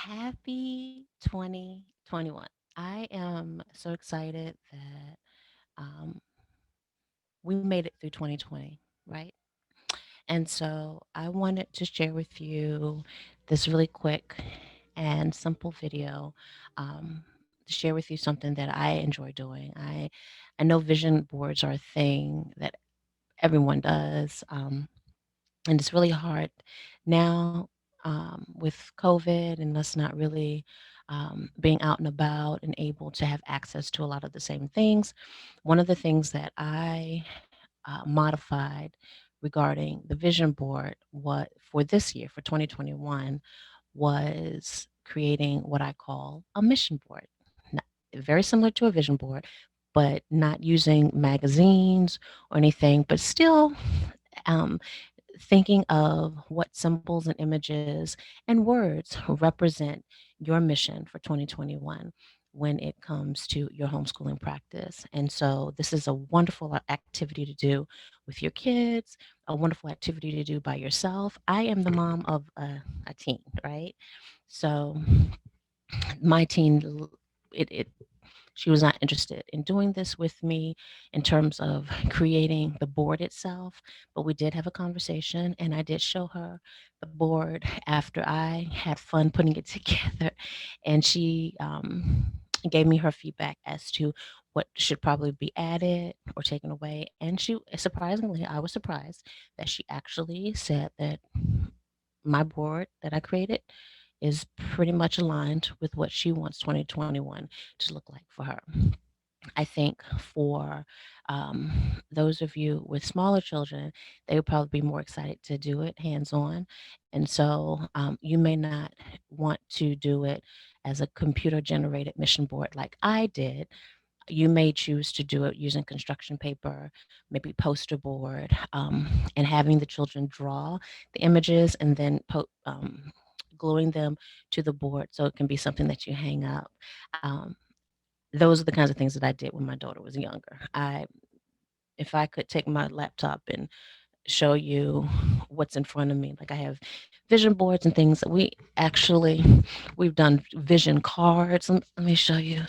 Happy 2021. I am so excited that um, we made it through 2020, right? And so I wanted to share with you this really quick and simple video to share with you something that I enjoy doing. I know vision boards are a thing that everyone does. And it's really hard now with COVID and us not really being out and about and able to have access to a lot of the same things. One of the things that I modified regarding the vision board, what for this year for 2021, was creating what I call a mission board. Not, very similar to a vision board, but not using magazines or anything, but still um, thinking of what symbols and images and words represent your mission for 2021 when it comes to your homeschooling practice. And so, this is a wonderful activity to do with your kids, a wonderful activity to do by yourself. I am the mom of a teen, right? So, my teen, it she was not interested in doing this with me in terms of creating the board itself, but we did have a conversation and I did show her the board after I had fun putting it together. And she gave me her feedback as to what should probably be added or taken away. And she, surprisingly, I was surprised that she actually said that my board that I created is pretty much aligned with what she wants 2021 to look like for her. I think for those of you with smaller children, they would probably be more excited to do it hands on. And so you may not want to do it as a computer generated mission board like I did. You may choose to do it using construction paper, maybe poster board, and having the children draw the images and then gluing them to the board so it can be something that you hang up. Um, those are the kinds of things that I did when my daughter was younger. If I could take my laptop and show you what's in front of me, like I have vision boards and things that we've done vision cards. Let me show you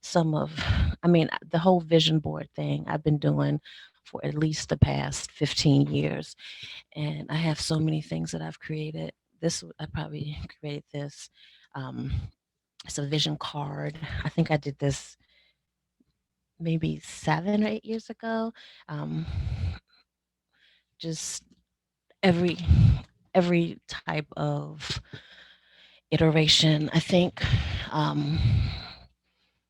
some of, the whole vision board thing I've been doing for at least the past 15 years. And I have so many things that I've created. I probably created this. Um, it's a vision card. I think I did this maybe 7 or 8 years ago. Um, just every every type of iteration. I think, um,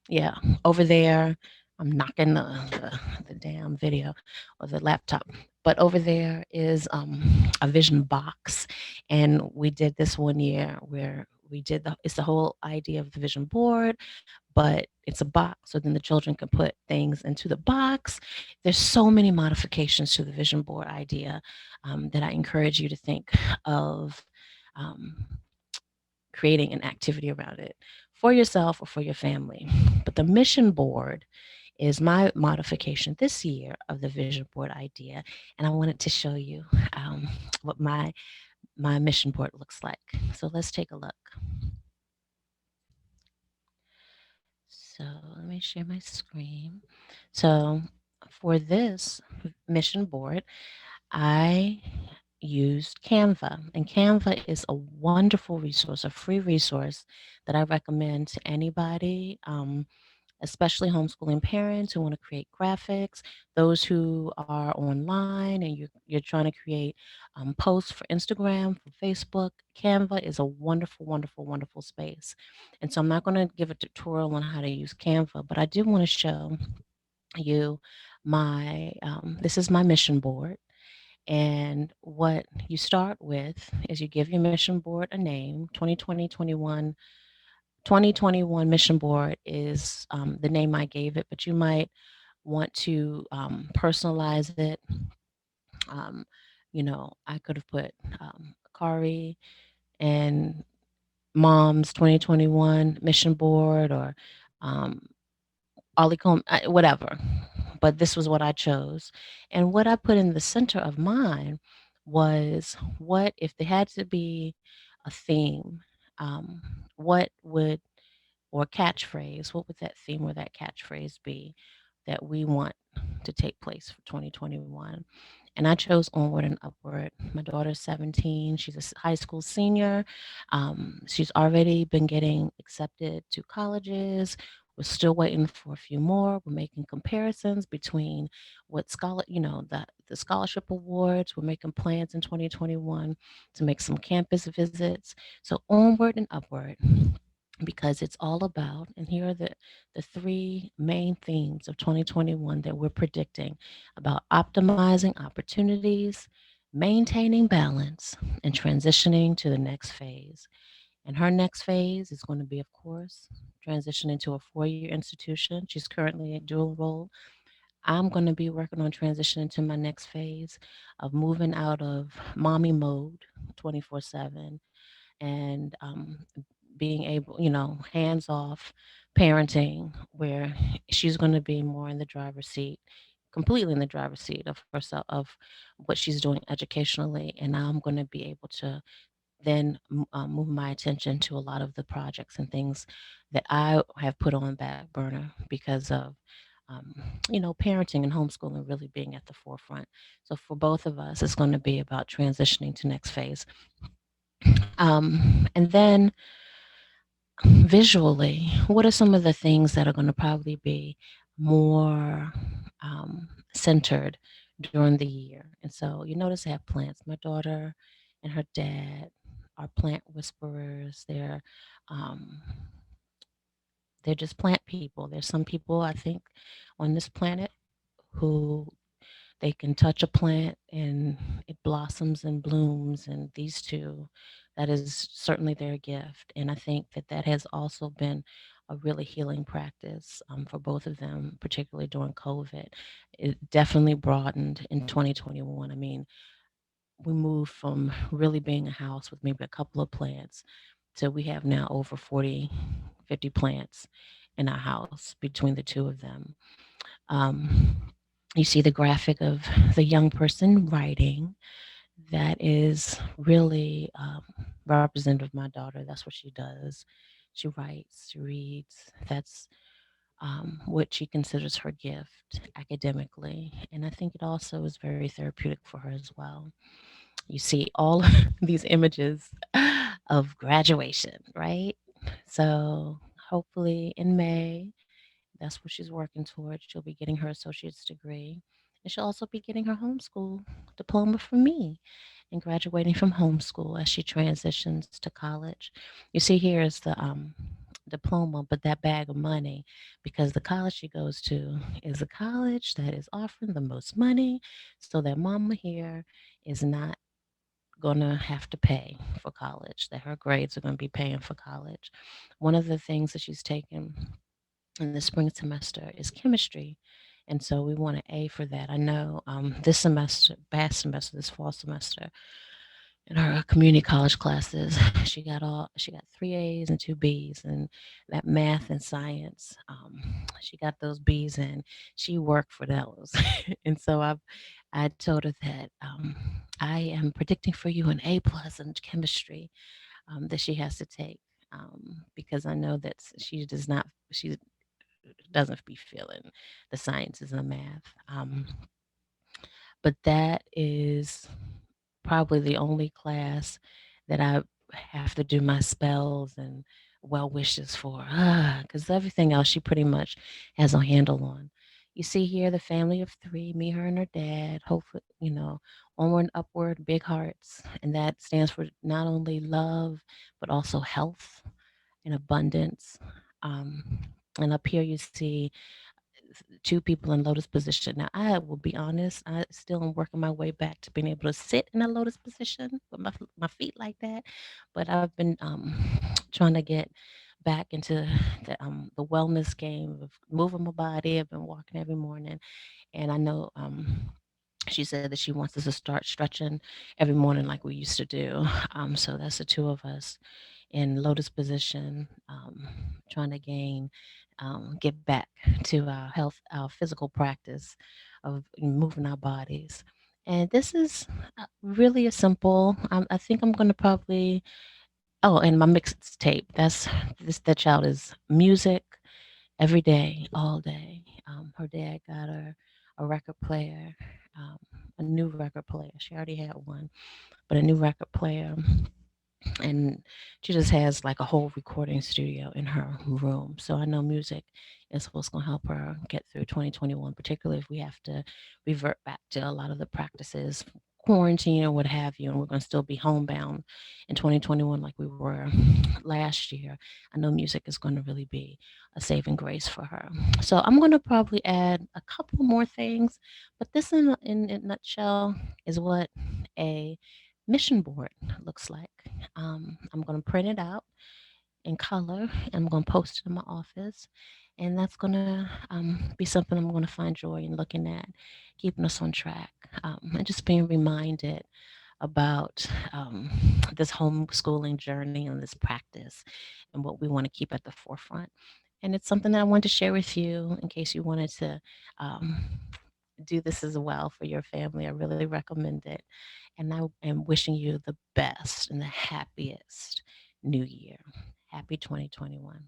yeah, over there. I'm knocking the damn video or the laptop. But over there is a vision box, and we did this one year where it's the whole idea of the vision board, but it's a box. So then the children can put things into the box. There's so many modifications to the vision board idea that I encourage you to think of um, creating an activity around it for yourself or for your family. But the mission board is my modification this year of the vision board idea, and I wanted to show you what my mission board looks like. So let's take a look. So let me share my screen. So for this mission board, I used Canva, and Canva is a wonderful resource, a free resource that I recommend to anybody, especially homeschooling parents who want to create graphics, those who are online and you're trying to create posts for Instagram, for Facebook. Canva is a wonderful, wonderful, wonderful space. And so I'm not going to give a tutorial on how to use Canva, but I do want to show you this is my mission board. And what you start with is you give your mission board a name. 2021 mission board is the name I gave it, but you might want to personalize it. Um, I could have put Kari and Mom's 2021 mission board or um, Olicom, whatever. But this was what I chose. And what I put in the center of mine was, what if there had to be a theme? um, what would or catchphrase, what would that theme or that catchphrase be that we want to take place for 2021? And I chose Onward and Upward. My daughter's 17. She's a high school senior. She's already been getting accepted to colleges. We're still waiting for a few more. We're making comparisons between the scholarship awards. We're making plans in 2021 to make some campus visits. So onward and upward, because it's all about, and here are the three main themes of 2021 that we're predicting: about optimizing opportunities, maintaining balance, and transitioning to the next phase. And her next phase is going to be, of course, transitioning to a 4-year institution. She's currently at dual enrolled. I'm going to be working on transitioning to my next phase of moving out of mommy mode 24/7 and being able, hands off parenting, where she's going to be more in the driver's seat, completely in the driver's seat of herself, of what she's doing educationally. And I'm going to be able to then move my attention to a lot of the projects and things that I have put on back burner because of. Um, parenting and homeschooling really being at the forefront. So for both of us, it's going to be about transitioning to next phase. And then visually, what are some of the things that are going to probably be more centered during the year? And so you notice I have plants. My daughter and her dad are plant whisperers. They're just plant people. There's some people, I think, on this planet who they can touch a plant and it blossoms and blooms. And these two, that is certainly their gift. And I think that that has also been a really healing practice for both of them, particularly during COVID. It definitely broadened in 2021. I mean, we moved from really being a house with maybe a couple of plants to we have now over 40, 50 plants in our house between the two of them. Um, you see the graphic of the young person writing. That is really representative of my daughter. That's what she does. She writes, she reads. That's what she considers her gift academically. And I think it also is very therapeutic for her as well. You see all these images of graduation, right? So hopefully in May, that's what she's working towards. She'll be getting her associate's degree. And she'll also be getting her homeschool diploma from me and graduating from homeschool as she transitions to college. You see, here is the diploma, but that bag of money, because the college she goes to is a college that is offering the most money, so that mama here is not going to have to pay for college, that her grades are going to be paying for college. One of the things that she's taken in the spring semester is chemistry. And so we want an A for that. I know this semester, past semester, this fall semester, in her community college classes, she got 3 A's and 2 B's, and that math and science, she got those B's in. She worked for those, and so I told her that I am predicting for you an A plus in chemistry that she has to take. Because I know that she doesn't be feeling the sciences and the math. But that is probably the only class that I have to do my spells and well wishes for. Because everything else she pretty much has a handle on. You see here the family of three, me, her, and her dad. Hopefully, onward and upward, big hearts. And that stands for not only love, but also health and abundance. Um, and up here you see two people in lotus position. Now, I will be honest, I still am working my way back to being able to sit in a lotus position with my feet like that. But I've been trying to get back into the wellness game of moving my body. I've been walking every morning, and I know she said that she wants us to start stretching every morning like we used to do. So that's the two of us in lotus position, trying to get back to our health, our physical practice of moving our bodies. And this is really a simple. I think I'm going to probably Oh, and my mixtape. That child is music every day, all day. Her dad got her a record player, um, a new record player. She already had one, but a new record player, and she just has like a whole recording studio in her room. So I know music is what's going to help her get through 2021, particularly if we have to revert back to a lot of the practices, quarantine or what have you, and we're going to still be homebound in 2021 like we were last year. I know music is going to really be a saving grace for her. So I'm going to probably add a couple more things, but this in a nutshell is what a mission board looks like. I'm going to print it out in color and I'm going to post it in my office. And that's going to be something I'm going to find joy in looking at, keeping us on track, and just being reminded about this homeschooling journey and this practice and what we want to keep at the forefront. And it's something that I wanted to share with you in case you wanted to um, do this as well for your family. I really recommend it. And I am wishing you the best and the happiest new year. Happy 2021.